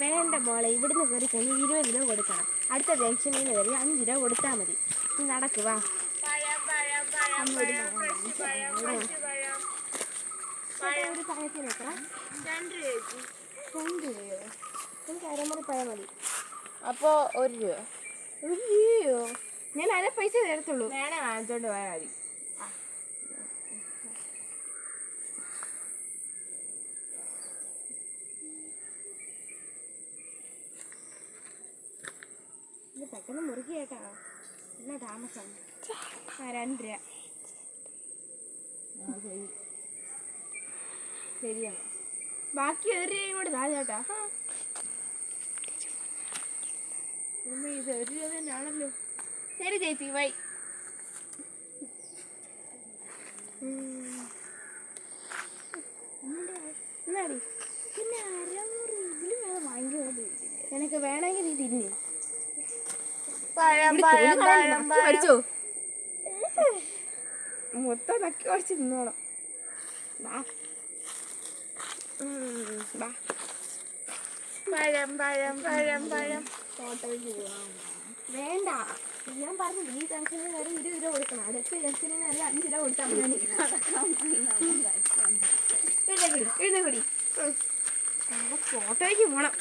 വേണ്ട മോളെ, ഇവിടുന്ന് കയറി കഴിഞ്ഞ് 20 രൂപ കൊടുക്കണം. അടുത്ത ജംഗ്ഷനിൽ നിന്ന് കയറി 5 രൂപ കൊടുത്താൽ മതി. നീ നടക്കുവാ. ഒരു പഴത്തിന് എത്ര? 2 രൂപയോ? എനിക്ക് അരമുറി പഴം മതി. അപ്പോൾ 1 രൂപ. 1 രൂപയോ? ഞാൻ അര പൈസ തരത്തുള്ളൂ. വേണേ വാങ്ങിച്ചോണ്ട് പോയാൽ മതി. ഇത് പെട്ടെന്ന് മുറുക്കി കേട്ടാ. എന്നാ താമസം. 2 രൂപ. ശരിയാണ്. ബാക്കി 1 രൂപയും കൂടെ താ ചേട്ടാ. ഇത് 1 രൂപ തന്നെയാണല്ലോ. ശരി ചേച്ചി, ബൈ. എന്നാടി പിന്നെ അരമുറി ഇതിലും വേണം വാങ്ങിക്കോളൂ. നിനക്ക് വേണമെങ്കിൽ നീ തിന്നു. പഠിച്ചോ? മൊത്തം നക്കി കുറച്ച് തിന്നോണം. വേണ്ട, ഞാൻ പറഞ്ഞു ഈ ജംഗ്ഷനിൽ കയറി 20 രൂപ കൊടുക്കണം. അടുത്ത ജംഗ്ഷനിൽ കയറി 5 രൂപ കൊടുത്താൽ മതി. എഴുന്നേക്കൂടി ഫോട്ടോയ്ക്ക് പോണം.